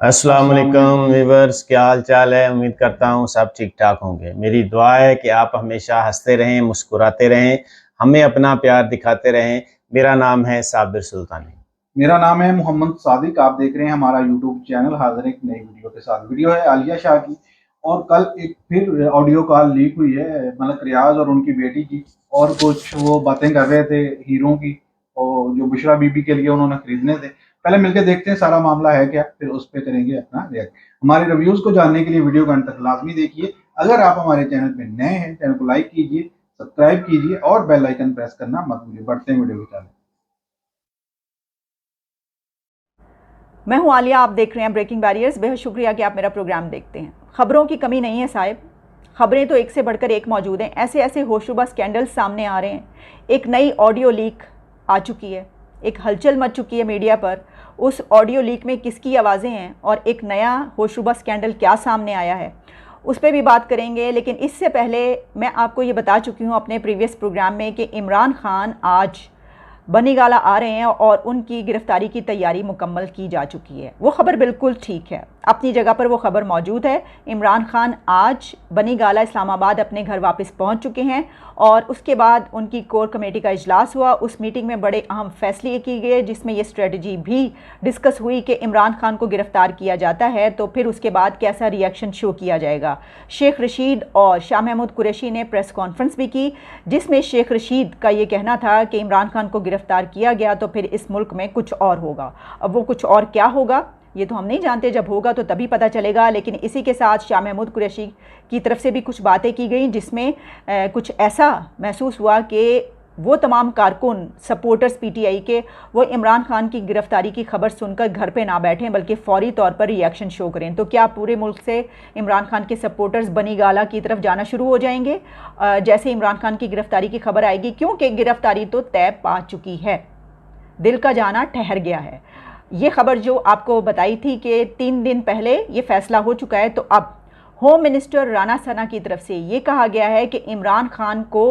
अस्सलाम अस्सलाम वालेकुम वालेकुम। व्यूअर्स, क्या हाल चाल है। उम्मीद करता हूँ सब ठीक ठाक होंगे। मेरी दुआ है कि आप हमेशा हंसते रहें, मुस्कुराते रहें, हमें अपना प्यार दिखाते रहें। मेरा नाम है साबिर सुल्तानी। मेरा नाम है मोहम्मद सादिक। आप देख रहे हैं हमारा यूट्यूब चैनल। हाजिर एक नई वीडियो के साथ। वीडियो है आलिया शाह की। और कल एक फिर ऑडियो कॉल लीक हुई है मलक रियाज और उनकी बेटी की। और कुछ वो बातें कर रहे थे हीरो की, और जो बुशरा बीबी के लिए उन्होंने खरीदने थे। पहले मिलकर देखते हैं सारा मामला है क्या, फिर उस पर करेंगे अपना रिएक्ट। हमारे रिव्यूज को जानने के लिए वीडियो को अंत तक लाजमी देखिए। अगर आप हमारे चैनल पे नए हैं, चैनल को लाइक कीजिए, सब्सक्राइब कीजिए और बेल आइकन प्रेस करना मत भूलिए। बढ़ते हैं वीडियो की तरफ। मैं हूं आलिया, आप देख रहे हैं ब्रेकिंग बैरियर्स। बेहद शुक्रिया कि आप मेरा प्रोग्राम देखते हैं। खबरों की कमी नहीं है साहिब, खबरें तो एक से बढ़कर एक मौजूद हैं। ऐसे ऐसे होशरुबा स्कैंडल्स सामने आ रहे हैं। एक नई ऑडियो लीक आ चुकी है, एक हलचल मच चुकी है मीडिया पर। उस ऑडियो लीक में किसकी आवाज़ें हैं और एक नया होशरुबा स्कैंडल क्या सामने आया है, उस पर भी बात करेंगे। लेकिन इससे पहले मैं आपको ये बता चुकी हूँ अपने प्रीवियस प्रोग्राम में कि इमरान खान आज बनीगाला आ रहे हैं और उनकी गिरफ्तारी की तैयारी मुकम्मल की जा चुकी है। वो खबर बिल्कुल ठीक है, अपनी जगह पर वो खबर मौजूद है। इमरान खान आज बनीगाला इस्लामाबाद अपने घर वापस पहुंच चुके हैं और उसके बाद उनकी कोर कमेटी का इजलास हुआ। उस मीटिंग में बड़े अहम फैसले किए गए, जिसमें ये स्ट्रेटजी भी डिस्कस हुई कि इमरान खान को गिरफ्तार किया जाता है तो फिर उसके बाद कैसा रिएक्शन शो किया जाएगा। शेख रशीद और शाह महमूद कुरैशी ने प्रेस कॉन्फ्रेंस भी की, जिसमें शेख रशीद का ये कहना था कि इमरान खान को गिरफ्तार किया गया तो फिर इस मुल्क में कुछ और होगा। अब वो कुछ और क्या होगा ये तो हम नहीं जानते, जब होगा तो तभी पता चलेगा। लेकिन इसी के साथ शाह महमूद कुरैशी की तरफ से भी कुछ बातें की गई, जिसमें कुछ ऐसा महसूस हुआ कि वो तमाम कारकुन सपोर्टर्स पीटीआई के वो इमरान खान की गिरफ्तारी की खबर सुनकर घर पे ना बैठें, बल्कि फौरी तौर पर रिएक्शन शो करें। तो क्या पूरे मुल्क से इमरान खान के सपोर्टर्स बनीगाला की तरफ जाना शुरू हो जाएंगे जैसे इमरान खान की गिरफ्तारी की खबर आएगी? क्योंकि गिरफ्तारी तो तय पा चुकी है, दिल का जाना ठहर गया है। ये खबर जो आपको बताई थी कि 3 दिन पहले ये फैसला हो चुका है, तो अब होम मिनिस्टर राना सना की तरफ से ये कहा गया है कि इमरान खान को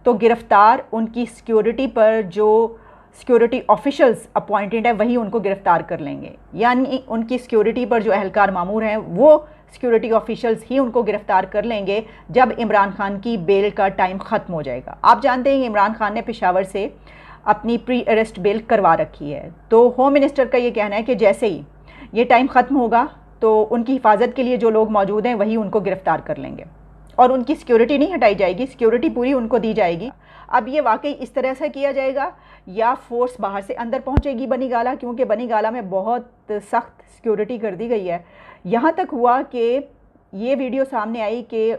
तो गिरफ्तार, उनकी सिक्योरिटी पर जो सिक्योरिटी ऑफिशल्स अपॉइंटेड है वही उनको गिरफ्तार कर लेंगे। यानी उनकी सिक्योरिटी पर जो एहलकार मामूर हैं वो सिक्योरिटी ऑफिशल्स ही उनको गिरफ्तार कर लेंगे जब इमरान खान की बेल का टाइम ख़त्म हो जाएगा। आप जानते हैं इमरान खान ने पेशावर से अपनी प्री अरेस्ट बेल करवा रखी है, तो होम मिनिस्टर का ये कहना है कि जैसे ही ये टाइम ख़त्म होगा तो उनकी हिफाजत के लिए जो लोग मौजूद हैं वही उनको गिरफ्तार कर लेंगे और उनकी सिक्योरिटी नहीं हटाई जाएगी, सिक्योरिटी पूरी उनको दी जाएगी। अब ये वाकई इस तरह से किया जाएगा या फोर्स बाहर से अंदर पहुंचेगी बनीगाला, क्योंकि बनीगाला में बहुत सख्त सिक्योरिटी कर दी गई है। यहाँ तक हुआ कि ये वीडियो सामने आई कि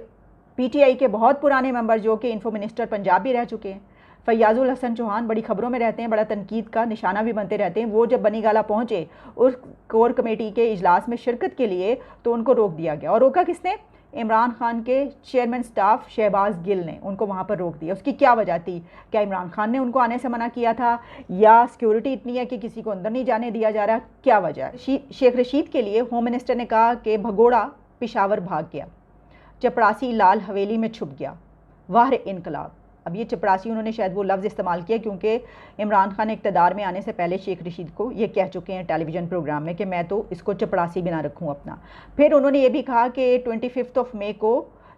पीटीआई के बहुत पुराने मेंबर जो कि इन्फो मिनिस्टर पंजाब भी रह चुके हैं, फैयाजुल हसन चौहान, बड़ी खबरों में रहते हैं, बड़ा तनकीद का निशाना भी बनते रहते हैं, वो जब बनीगाला पहुंचे उस कोर कमेटी के इजलास में शिरकत के लिए तो उनको रोक दिया गया। और रोका किसने? इमरान खान के चेयरमैन स्टाफ शहबाज गिल ने उनको वहाँ पर रोक दिया। उसकी क्या वजह थी? क्या इमरान खान ने उनको आने से मना किया था या सिक्योरिटी इतनी है कि किसी को अंदर नहीं जाने दिया जा रहा? क्या वजह? शेख रशीद के लिए होम मिनिस्टर ने कहा कि भगोड़ा पिशावर भाग गया, चपरासी लाल हवेली में छुप गया, वाह इनकलाब। अब ये चपरासी उन्होंने शायद वो लफ्ज़ इस्तेमाल किया क्योंकि इमरान खान इक़्तिदार में आने से पहले शेख रशीद को ये कह चुके हैं टेलीविज़न प्रोग्राम में कि मैं तो इसको चपरासी भी ना रखूँ अपना। फिर उन्होंने ये भी कहा कि 25 मई को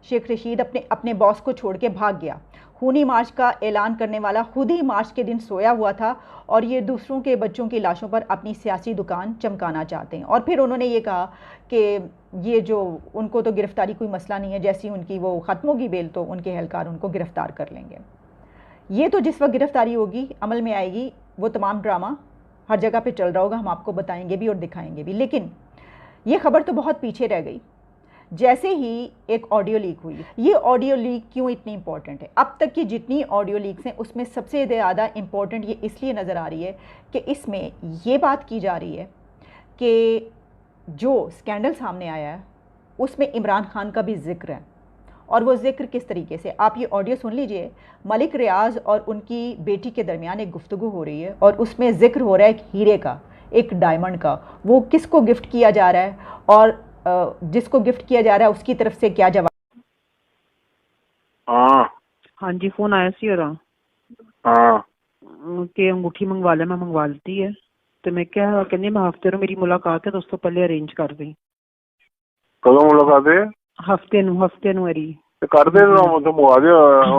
शेख रशीद अपने अपने बॉस को छोड़ के भाग गया। खूनी मार्च का ऐलान करने वाला खुद ही मार्च के दिन सोया हुआ था और ये दूसरों के बच्चों की लाशों पर अपनी सियासी दुकान चमकाना चाहते हैं। और फिर उन्होंने ये कहा कि ये जो उनको तो गिरफ्तारी कोई मसला नहीं है, जैसी उनकी वो ख़त्म होगी बेल तो उनके एहलकार उनको गिरफ्तार कर लेंगे। ये तो जिस वक्त गिरफ्तारी होगी, अमल में आएगी, वो तमाम ड्रामा हर जगह पे चल रहा होगा, हम आपको बताएंगे भी और दिखाएंगे भी। लेकिन ये खबर तो बहुत पीछे रह गई जैसे ही एक ऑडियो लीक हुई। ये ऑडियो लीक क्यों इतनी इंपॉर्टेंट है? अब तक की जितनी ऑडियो लीक्स हैं उसमें सबसे ज़्यादा इंपॉर्टेंट ये इसलिए नज़र आ रही है कि इसमें ये बात की जा रही है कि जो स्कैंडल सामने आया है उसमें इमरान खान का भी जिक्र है। और वो जिक्र किस तरीके से, आप ये ऑडियो सुन लीजिए। मलिक रियाज और उनकी बेटी के दरमियान एक गुफ्तगू हो रही है और उसमें जिक्र हो रहा है एक हीरे का, एक डायमंड का। वो किसको गिफ्ट किया जा रहा है और जिसको गिफ्ट किया जा रहा है उसकी तरफ से क्या जवाब। हाँ हाँ जी, फोन आया सी और हाँ कि अंगूठी मंगवा ले, मैं मंगवा लेती है। तो मैं क्या कहनी मैं हफ्ते ਨੂੰ ਮੇਰੀ ਮੁਲਾਕਾਤ ਹੈ, तो उस तो पहले अरेंज कर दी। कदों मुलाकात है? हफ्ते ਨੂੰ मेरी तो कर दे तो मुआ दे।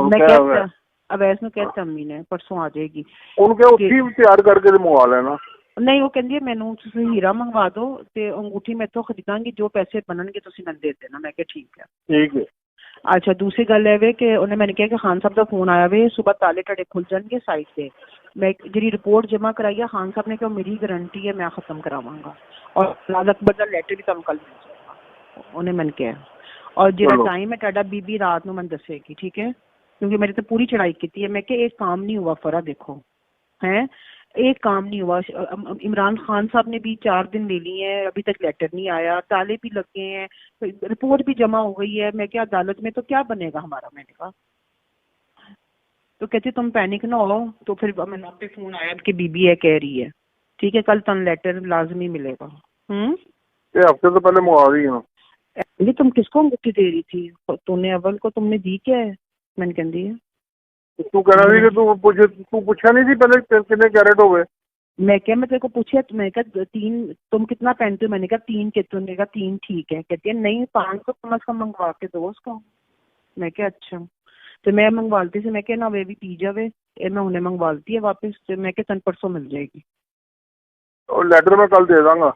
मैं कहता अवैस ਨੂੰ कहता अम्मी ने परसों आ जाएगी। उनके उठी तैयार करके मुआ लेना। नहीं वो कहती है मैनू तुसीं हीरा मंगवा दो ते अंगूठी मैं तो खरीदांगी, जो पैसे बननगे तुसीं मैनूं दे देना। मैं कहा ठीक है। ठीक है। अच्छा दूसरी गल है वे कि उन्हें मैंने कहा कि खान साहब का फोन आया वे सुबह ताले टड़े खुल जाएंगे साइड से। मैं जी रिपोर्ट जमा कराई है, खान साहब ने कहा मेरी गारंटी है मैं खत्म करावांगा और लाल अकबर का लेटर भी तुम कल मिल जाएगा उन्हें मैंने कहा। और जो टाइम है टाडा बीबी रात में मैंने दसेगी, ठीक है, क्योंकि मेरी तो पूरी चढ़ाई की है। मैं एक काम नहीं हुआ फरा, देखो है एक काम नहीं हुआ। इमरान खान साहब ने भी 4 दिन ले लिए हैं, अभी तक लेटर नहीं आया, ताले भी लगे हैं, रिपोर्ट भी जमा हो गई है। मैं क्या अदालत में तो क्या बनेगा हमारा? मैंने कहा तो कहते तुम पैनिक ना हो। तो फिर मैंने आप पे फोन आया कि बीबी है कह रही है, ठीक है कल तन लेटर लाजमी मिलेगा। ये हफ्ते तो पहले मुआ रही है। ये तुम किसको अंगूठी दे रही थी? तूने अव्वल को तुमने दी क्या है? मैंने कहती है तू कह रहा थी कि तू पूछा नहीं थी पहले कितने कैरेट हो गए? मैं क्या मैं तेरे को पूछा, मैं कहा 3 तुम कितना पहनते हो? मैंने कहा 3 के, तुमने कहा 3 ठीक है। कहती है नहीं 500 कम से कम मंगवा के दो उसको। मैं क्या अच्छा, तो मैं मंगवाती थी। मैं क्या ना वे भी पी जावे, मैं उन्हें मंगवाती है वापस। तो मैं क्या 10 परसों मिल जाएगी और लेटर मैं कल दे दूंगा।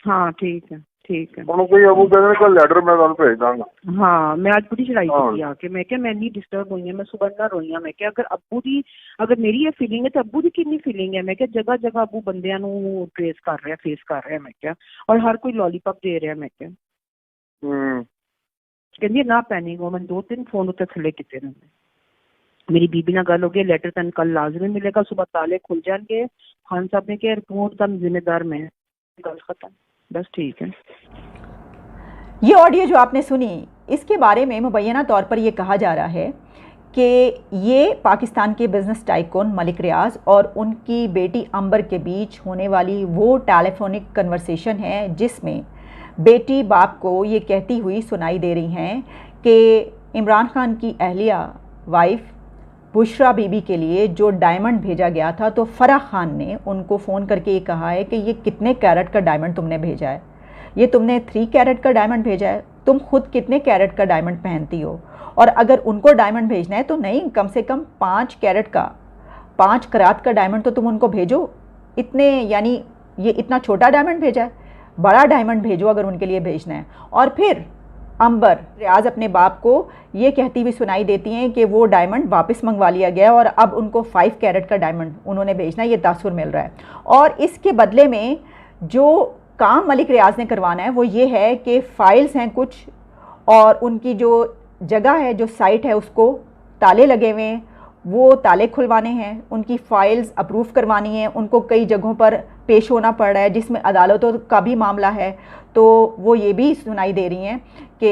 हाँ ठीक है ठीक है। कोई अबू कहते कल लेटर मैं तुम भेज दूंगा। हाँ मैं आज पूरी चढ़ाई की आके। मैं क्या मैं नहीं डिस्टर्ब हुई है, मैं सुबह ना रोई है। मैं क्या अगर अबू दी अगर मेरी ये फीलिंग है तो अबू दी कितनी फीलिंग है? मैं क्या जगह जगह अबू बंदियां नूं ट्रेस कर रहा है, फेस कर रहा है। मैं क्या और हर कोई लॉलीपॉप दे रहा है। मैं क्या कहती ना पैनिक हो। मैं 2-3 फोन उत्ते थले किते ने। मेरी बीबी ना गल हो गई, लेटर तन कल लाजमी मिलेगा, सुबह ताले खुल जाएंगे। खान साहब ने कहा रिपोर्ट का जिम्मेदार मैं, गल खत्म, बस ठीक है। ये ऑडियो जो आपने सुनी इसके बारे में मुबैना तौर पर ये कहा जा रहा है कि ये पाकिस्तान के बिज़नेस टाइकून मलिक रियाज और उनकी बेटी अंबर के बीच होने वाली वो टेलीफोनिक कन्वर्सेशन है जिसमें बेटी बाप को ये कहती हुई सुनाई दे रही हैं कि इमरान खान की अहलिया वाइफ बुशरा बीबी के लिए जो डायमंड भेजा गया था, तो फराह खान ने उनको फ़ोन करके ये कहा है कि ये कितने कैरेट का डायमंड तुमने भेजा है? ये तुमने 3 कैरेट का डायमंड भेजा है? तुम खुद कितने कैरेट का डायमंड पहनती हो? और अगर उनको डायमंड भेजना है तो नहीं, कम से कम 5 कैरेट का 5 करात का डायमंड तो तुम उनको भेजो। इतने यानी ये इतना छोटा डायमंड भेजा है, बड़ा डायमंड भेजो अगर उनके लिए भेजना है। और फिर अंबर रियाज अपने बाप को ये कहती हुई सुनाई देती हैं कि वो डायमंड वापस मंगवा लिया गया और अब उनको 5 कैरेट का डायमंड उन्होंने भेजना है, ये तासुर मिल रहा है। और इसके बदले में जो काम मलिक रियाज ने करवाना है वो ये है कि फ़ाइल्स हैं कुछ, और उनकी जो जगह है, जो साइट है, उसको ताले लगे हुए हैं, वो ताले खुलवाने हैं, उनकी फ़ाइल्स अप्रूव करवानी है, उनको कई जगहों पर पेश होना पड़ रहा है जिसमें अदालतों का भी मामला है। तो वो ये भी सुनाई दे रही हैं कि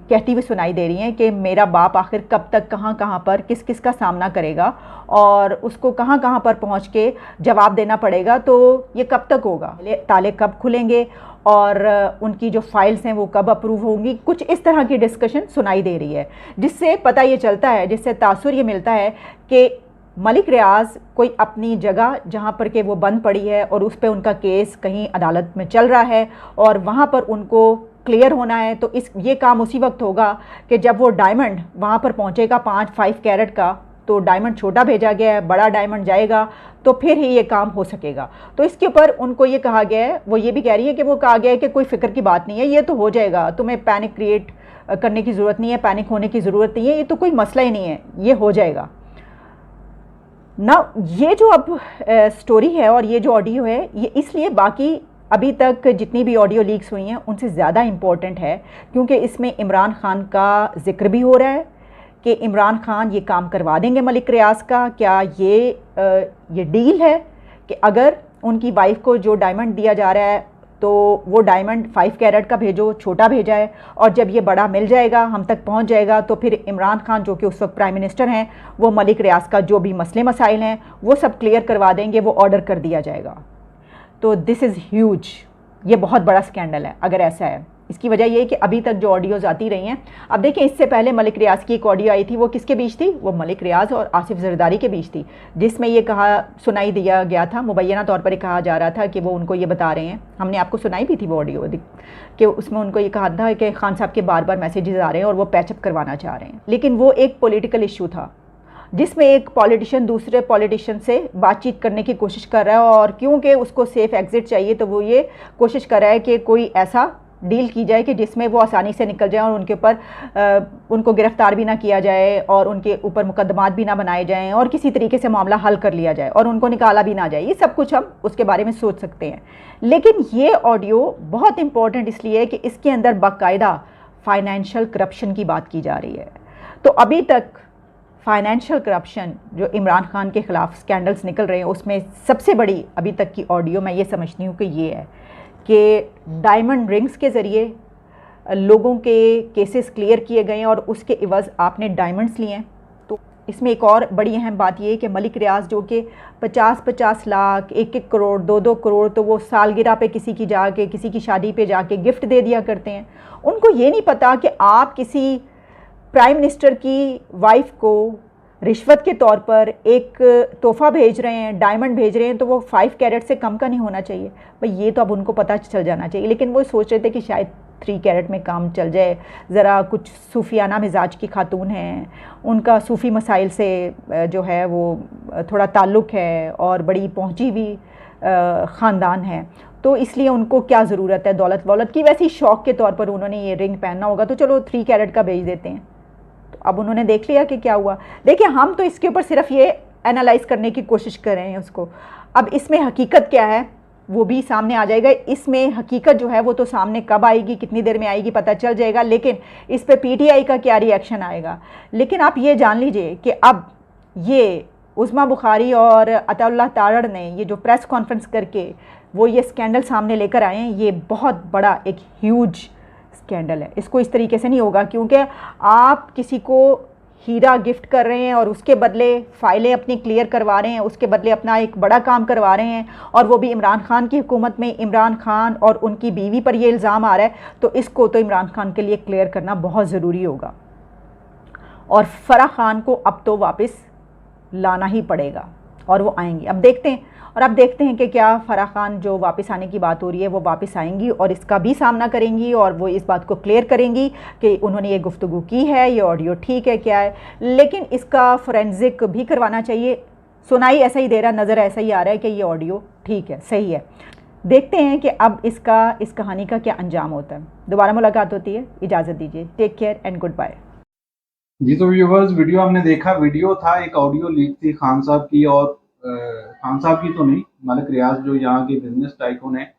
कहती हुई सुनाई दे रही हैं कि मेरा बाप आखिर कब तक कहाँ पर किस किस का सामना करेगा और उसको कहाँ पर पहुँच के जवाब देना पड़ेगा, तो ये कब तक होगा, ताले कब खुलेंगे और उनकी जो फाइल्स हैं वो कब अप्रूव होंगी। कुछ इस तरह की डिस्कशन सुनाई दे रही है जिससे पता ये चलता है, जिससे तासुर ये मिलता है कि मलिक रियाज कोई अपनी जगह जहाँ पर के वो बंद पड़ी है और उस पर उनका केस कहीं अदालत में चल रहा है और वहाँ पर उनको क्लियर होना है। तो ये काम उसी वक्त होगा कि जब वो डायमंड वहाँ पर पहुँचेगा 5 कैरेट का, तो डायमंड छोटा भेजा गया है, बड़ा डायमंड जाएगा, तो फिर ही ये काम हो सकेगा। तो इसके ऊपर उनको ये कहा गया है, वो ये भी कह रही है कि वो कहा गया है कि कोई फ़िक्र की बात नहीं है, ये तो हो जाएगा, तुम्हें पैनिक क्रिएट करने की ज़रूरत नहीं है, पैनिक होने की ज़रूरत नहीं है, ये तो कोई मसला ही नहीं है, ये हो जाएगा ना। ये जो अब स्टोरी है और ये जो ऑडियो है, ये इसलिए बाकी अभी तक जितनी भी ऑडियो लीक्स हुई हैं उनसे ज़्यादा इम्पोर्टेंट है क्योंकि इसमें इमरान खान का जिक्र भी हो रहा है कि इमरान खान ये काम करवा देंगे मलिक रियाज का। क्या ये डील है कि अगर उनकी वाइफ को जो डायमंड दिया जा रहा है तो वो डायमंड 5 कैरेट का भेजो, छोटा भेजा है, और जब ये बड़ा मिल जाएगा, हम तक पहुंच जाएगा, तो फिर इमरान खान जो कि उस वक्त प्राइम मिनिस्टर हैं, वो मलिक रियाज का जो भी मसले मसाइल हैं वो सब क्लियर करवा देंगे, वो ऑर्डर कर दिया जाएगा। तो दिस इज़ ह्यूज, ये बहुत बड़ा स्कैंडल है अगर ऐसा है। इसकी वजह ये है कि अभी तक जो ऑडियोज़ आती रही हैं, अब देखें इससे पहले मलिक रियाज़ की एक ऑडियो आई थी, वो किसके बीच थी? वो मलिक रियाज़ और आसिफ जरदारी के बीच थी, जिसमें ये सुनाई दिया गया था, मुबैना तौर पर कहा जा रहा था कि वो उनको ये बता रहे हैं, हमने आपको सुनाई भी थी वो ऑडियो, कि उसमें उनको ये कहा था कि खान साहब के बार बार मैसेजेस आ रहे हैं और वो पैचअप करवाना चाह रहे हैं। लेकिन वो एक पॉलिटिकल इशू था जिसमें एक पॉलिटिशियन दूसरे पॉलिटिशियन से बातचीत करने की कोशिश कर रहा है, और क्योंकि उसको सेफ़ एग्ज़िट चाहिए तो वो ये कोशिश कर रहा है कि कोई ऐसा डील की जाए कि जिसमें वो आसानी से निकल जाए और उनके ऊपर उनको गिरफ़्तार भी ना किया जाए और उनके ऊपर मुकदमात भी ना बनाए जाएं और किसी तरीके से मामला हल कर लिया जाए और उनको निकाला भी ना जाए। ये सब कुछ हम उसके बारे में सोच सकते हैं, लेकिन ये ऑडियो बहुत इम्पॉर्टेंट इसलिए है कि इसके अंदर बाकायदा फाइनेंशियल करप्शन की बात की जा रही है। तो अभी तक फाइनेंशियल करप्शन जो इमरान खान के ख़िलाफ़ स्कैंडल्स निकल रहे हैं, उसमें सबसे बड़ी अभी तक की ऑडियो मैं ये समझती हूँ कि ये है कि डायमंड रिंग्स के ज़रिए लोगों के केसेस क्लियर किए गए हैं और उसके इवज़ आपने डायमंड्स लिए हैं। तो इसमें एक और बड़ी अहम बात ये है कि मलिक रियाज़ जो कि 50-50 लाख, 1-1 करोड़, 2-2 करोड़ तो वो सालगिरह पे किसी की जाके, किसी की शादी पे जाके गिफ्ट दे दिया करते हैं। उनको ये नहीं पता कि आप किसी प्राइम मिनिस्टर की वाइफ को रिश्वत के तौर पर एक तोहफ़ा भेज रहे हैं, डायमंड भेज रहे हैं, तो वो 5 कैरेट से कम का नहीं होना चाहिए भाई, ये तो अब उनको पता चल जाना चाहिए। लेकिन वो सोच रहे थे कि शायद 3 कैरेट में काम चल जाए। ख़रा कुछ सूफियाना मिजाज की खातून हैं, उनका सूफ़ी मसाइल से जो है वो थोड़ा ताल्लुक़ है और बड़ी पहुँची हुई ख़ानदान है, तो इसलिए उनको क्या ज़रूरत है दौलत वौलत की। वैसे ही शौक़ के तौर पर उन्होंने ये रिंग पहनना होगा, तो चलो 3 कैरेट का भेज देते हैं। अब उन्होंने देख लिया कि क्या हुआ। देखिए, हम तो इसके ऊपर सिर्फ ये एनालाइज करने की कोशिश कर रहे हैं उसको। अब इसमें हकीकत क्या है वो भी सामने आ जाएगा। इसमें हकीकत जो है वो तो सामने कब आएगी, कितनी देर में आएगी, पता चल जाएगा। लेकिन इस पे पीटीआई का क्या रिएक्शन आएगा। लेकिन आप ये जान लीजिए कि अब ये उस्मा बुखारी और अताउल्लाह तारड़ ने ये जो प्रेस कॉन्फ्रेंस करके वो ये स्कैंडल सामने लेकर आए हैं, ये बहुत बड़ा एक ह्यूज स्कैंडल है। इसको इस तरीके से नहीं होगा, क्योंकि आप किसी को हीरा गिफ्ट कर रहे हैं और उसके बदले फ़ाइलें अपनी क्लियर करवा रहे हैं, उसके बदले अपना एक बड़ा काम करवा रहे हैं, और वो भी इमरान खान की हुकूमत में इमरान खान और उनकी बीवी पर ये इल्ज़ाम आ रहा है, तो इसको तो इमरान खान के लिए क्लियर करना बहुत ज़रूरी होगा। और फ़राह खान को अब तो वापस लाना ही पड़ेगा और वो आएंगी। अब देखते हैं, और अब देखते हैं कि क्या फ़राह खान जो वापस आने की बात हो रही है वो वापस आएंगी और इसका भी सामना करेंगी और वो इस बात को क्लियर करेंगी कि उन्होंने ये गुफ्तगू की है, ये ऑडियो ठीक है क्या है। लेकिन इसका फोरेंसिक भी करवाना चाहिए। सुनाई ऐसा ही दे रहा, नज़र ऐसा ही आ रहा है कि ये ऑडियो ठीक है, सही है। देखते हैं कि अब इस कहानी का क्या अंजाम होता है। दोबारा मुलाकात होती है, इजाज़त दीजिए। Take care and good bye. जी तो व्यूवर्स, वीडियो हमने देखा, वीडियो था एक ऑडियो लीक थी खान साहब की, और खान साहब की तो नहीं, मलिक रियाज जो यहाँ के बिजनेस टाइकून है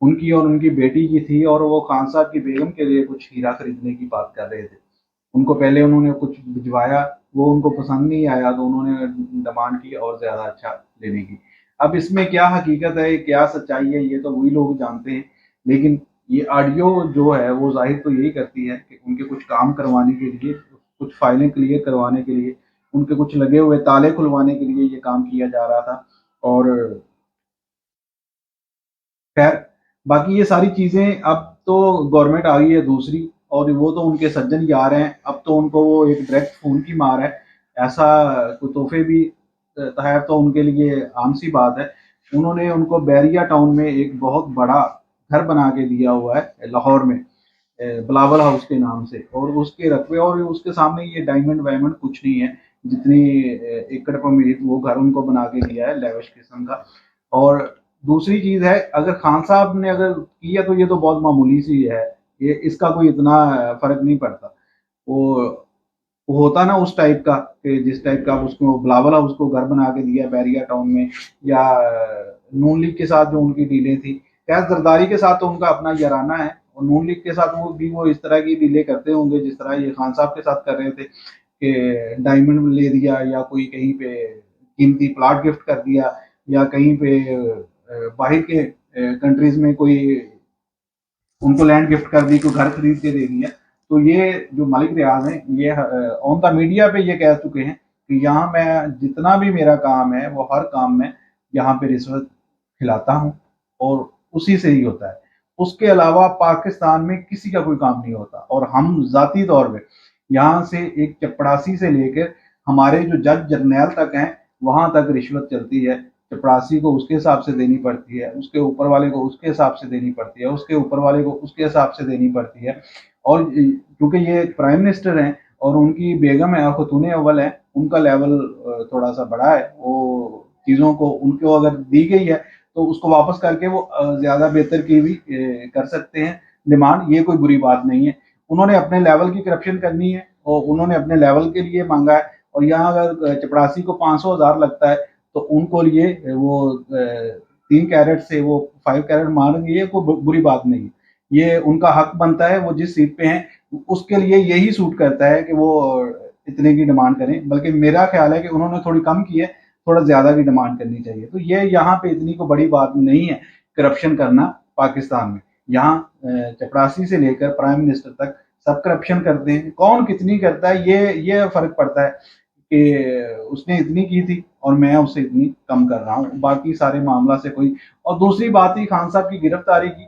उनकी और उनकी बेटी की थी। और वो खान साहब की बेगम के लिए कुछ हीरा खरीदने की बात कर रहे थे। उनको पहले उन्होंने कुछ भिजवाया, वो उनको पसंद नहीं आया, तो उन्होंने डिमांड की और ज़्यादा अच्छा लेने की। अब इसमें क्या हकीकत है, क्या सच्चाई है, ये तो वही लोग जानते हैं। लेकिन ये ऑडियो जो है वो जाहिर तो यही करती है कि उनके कुछ काम करवाने के लिए, कुछ फाइलें क्लियर करवाने के लिए, उनके कुछ लगे हुए ताले खुलवाने के लिए ये काम किया जा रहा था। और खैर बाकी ये सारी चीज़ें, अब तो गवर्नमेंट आ गई है दूसरी, और वो तो उनके सज्जन यार हैं। अब तो उनको वो एक डायरेक्ट फ़ोन की मार है, ऐसा कोई तोहफे भी तहर तो उनके लिए आम सी बात है। उन्होंने उनको बैरिया टाउन में एक बहुत बड़ा घर बना के दिया हुआ है लाहौर में, बिलावल हाउस के नाम से, और उसके रकबे और उसके सामने ये डायमंड वायमंड कुछ नहीं है। जितनी एकड़ पर मीत वो घर उनको बना के दिया है, लेविश किस्म का। और दूसरी चीज़ है, अगर खान साहब ने अगर किया तो ये तो बहुत मामूली सी है, ये इसका कोई इतना फ़र्क नहीं पड़ता। वो होता ना उस टाइप का कि जिस टाइप का उसको बिलावल हाउस को घर बना के दिया बैरिया टाउन में, या नून लीग के साथ जो उनकी डीलें थी। खैर जरदारी के साथ तो उनका अपना याराना है, और नून लीग के साथ वो इस तरह की डीलें करते होंगे जिस तरह ये खान साहब के साथ कर रहे थे कि डायमंड ले दिया, या कोई कहीं पे कीमती प्लाट गिफ्ट कर दिया, या कहीं पे बाहर के कंट्रीज में कोई उनको लैंड गिफ्ट कर दी, कोई घर खरीद के दे दिया। तो ये जो मलिक रियाज हैं, ये ऑन द मीडिया पे ये कह चुके हैं कि यहाँ मैं जितना भी मेरा काम है वो हर काम में यहाँ पे रिश्वत खिलाता हूँ और उसी से ही होता है। उसके अलावा पाकिस्तान में किसी का कोई काम नहीं होता। और हम जाती तौर पे यहाँ से एक चपड़ासी से लेकर हमारे जो जज जर्नैल तक हैं वहां तक रिश्वत चलती है। चपड़ासी को उसके हिसाब से देनी पड़ती है, उसके ऊपर वाले को उसके हिसाब से देनी पड़ती है, उसके ऊपर वाले को उसके हिसाब से देनी पड़ती है। और क्योंकि ये प्राइम मिनिस्टर हैं और उनकी बेगम है, खतून अव्वल है, उनका लेवल थोड़ा सा बड़ा है, वो चीज़ों को उनको अगर दी गई है तो उसको वापस करके वो ज़्यादा बेहतर की भी कर सकते हैं डिमांड। ये कोई बुरी बात नहीं है। उन्होंने अपने लेवल की करप्शन करनी है और उन्होंने अपने लेवल के लिए मांगा है। और यहाँ अगर चपड़ासी को 500,000 लगता है तो उनको लिए वो 3 कैरेट से वो 5 कैरेट मारेंगे, ये कोई बुरी बात नहीं है। ये उनका हक बनता है, वो जिस सीट पे हैं उसके लिए यही सूट करता है कि वो इतने की डिमांड करें। बल्कि मेरा ख्याल है कि उन्होंने थोड़ी कम की है, थोड़ा ज़्यादा की डिमांड करनी चाहिए। तो ये यहाँ पे इतनी को बड़ी बात नहीं है करप्शन करना पाकिस्तान में। यहाँ चपड़ासी से लेकर प्राइम मिनिस्टर तक सब करप्शन करते हैं। कौन कितनी करता है ये फ़र्क पड़ता है कि उसने इतनी की थी और मैं उससे इतनी कम कर रहा हूँ, बाकी सारे मामला से कोई। और दूसरी बात ही खान साहब की गिरफ्तारी की,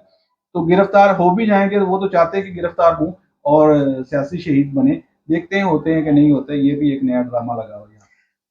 तो गिरफ्तार हो भी जाएंगे तो वो तो चाहते हैं कि गिरफ्तार हों और सियासी शहीद बने। देखते हैं होते हैं कि नहीं होते, ये भी एक नया ड्रामा लगा हुआ है।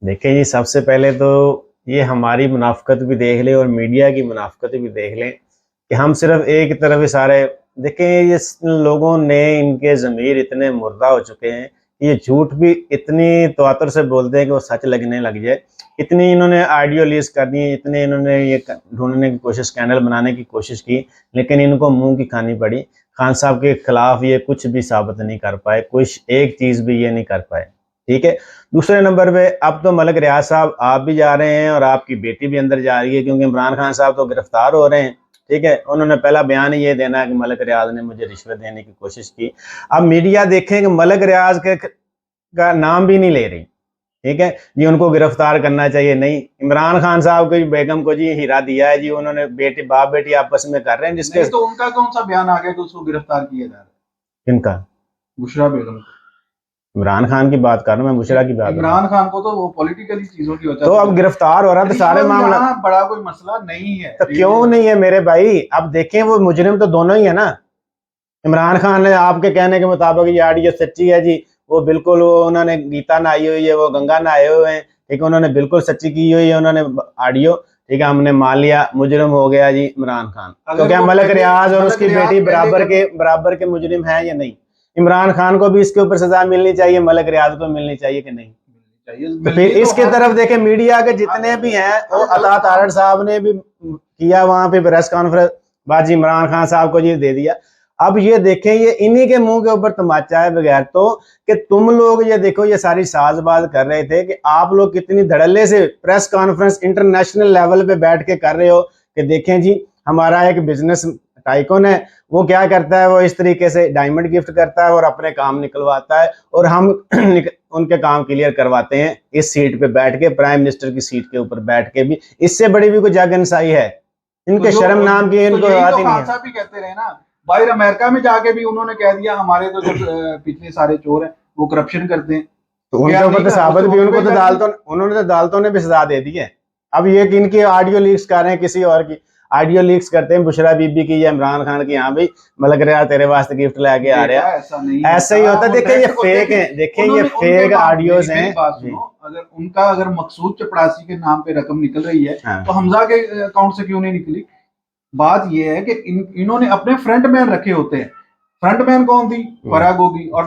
देखिए जी, सबसे पहले तो ये हमारी मुनाफकत भी देख लें और मीडिया की मुनाफकत भी देख लें कि हम सिर्फ एक तरफ ही सारे देखें। ये लोगों ने, इनके ज़मीर इतने मुर्दा हो चुके हैं, ये झूठ भी इतनी तवातर से बोलते हैं कि वो सच लगने लग जाए। इतनी इन्होंने ऑडियो लीज कर दी, इतने इन्होंने ये ढूंढने की कोशिश, स्कैंडल बनाने की कोशिश की, लेकिन इनको मुंह की खानी पड़ी। खान साहब के खिलाफ ये कुछ भी साबित नहीं कर पाए, कुछ एक चीज़ भी ये नहीं कर पाए। ठीक है। दूसरे नंबर पे अब तो मलिक रियाज साहब आप भी जा रहे हैं और आपकी बेटी भी अंदर जा रही है, क्योंकि इमरान खान साहब तो गिरफ्तार हो रहे हैं। ठीक है। उन्होंने पहला बयान ही ये देना है कि मलिक रियाज ने मुझे रिश्वत देने की कोशिश की। अब मीडिया देखें कि मलिक रियाज के का नाम भी नहीं ले रही। ठीक है जी, उनको गिरफ्तार करना चाहिए। नहीं, इमरान खान साहब की बेगम को जी हीरा दिया है जी, उन्होंने बेटी बाप बेटी आपस में कर रहे हैं, जिसके तो उनका कौन सा बयान आ गया कि उसको गिरफ्तार किया जा रहा है? इनका बुशरा बेगम, इमरान खान की बात कर रहा हूं मैं, बुशरा की बात। इमरान खान को तो वो पॉलिटिकली चीजों की वजह तो अब गिरफ्तार हो रहा है तो सारे मामला बड़ा कोई मसला नहीं है। तो क्यों नहीं है मेरे भाई? अब देखें, वो मुजरिम तो दोनों ही है ना। इमरान खान ने आपके कहने के मुताबिक ये ऑडियो सच्ची है जी, वो बिल्कुल, वो उन्होंने गीता नहाई हुई है, वो गंगा नहाए हुए हैं। ठीक है, उन्होंने बिल्कुल सच्ची की हुई है उन्होंने ऑडियो। ठीक है, हमने मान लिया मुजरिम हो गया जी इमरान खान। तो क्या मलिक रियाज और उसकी बेटी बराबर के मुजरिम है या नहीं? इमरान खान को भी इसके ऊपर सजा मिलनी चाहिए, मलिक रियाज को मिलनी चाहिए कि नहीं? तो फिर इसके तरफ देखें, मीडिया के जितने भी हैं, वो अता तारड़ साहब ने भी किया वहां पे प्रेस कॉन्फ्रेंस, बाजी इमरान खान साहब को ये दे दिया। अब ये देखें, ये इन्हीं के मुंह के ऊपर तमाचा है बगैर तो, कि तुम लोग ये देखो, ये सारी साजबाज कर रहे थे कि आप लोग कितनी धड़ल्ले से प्रेस कॉन्फ्रेंस इंटरनेशनल लेवल पे बैठ के कर रहे हो कि देखें जी, हमारा एक बिजनेस टाइकून है, वो क्या करता है, वो इस तरीके से डायमंड गिफ्ट करता है और अपने काम निकलवाता है, और हम उनके काम क्लियर करवाते हैं इस सीट पे बैठ के, प्राइम मिनिस्टर की सीट के ऊपर बैठ के भी। इससे बड़ी भी कोई जगनसाई है? इनके शर्म नाम की इनको बात ही नहीं है। भी कहते रहे ना, बाहर अमेरिका में जाके भी उन्होंने कह दिया हमारे तो जो पिछले सारे चोर हैं वो करप्शन करते हैं। तो उनके ऊपर तो साबित भी, उनको तो अदालतों ने भी सजा दे दी है। अब ये कि इनकी ऑडियो लीक्स कर रहे हैं, किसी और की ऑडियो लीक्स करते हैं, बुशरा बीबी की या इमरान खान की, यहाँ भी मलिक रियाज तेरे वास्ते गिफ्ट लेके आ रहा है, ऐसा ही होता है। देखिए ये फेक है, देखिए ये फेक ऑडियोज हैं। अगर मकसूद चपड़ासी के नाम पे रकम निकल रही है तो हमजा के अकाउंट से क्यों नहीं निकली? बात यह है कि इन्होंने अपने फ्रंट मैन रखे होते हैं। फ्रंट मैन कौन थी? फराह गोगी। और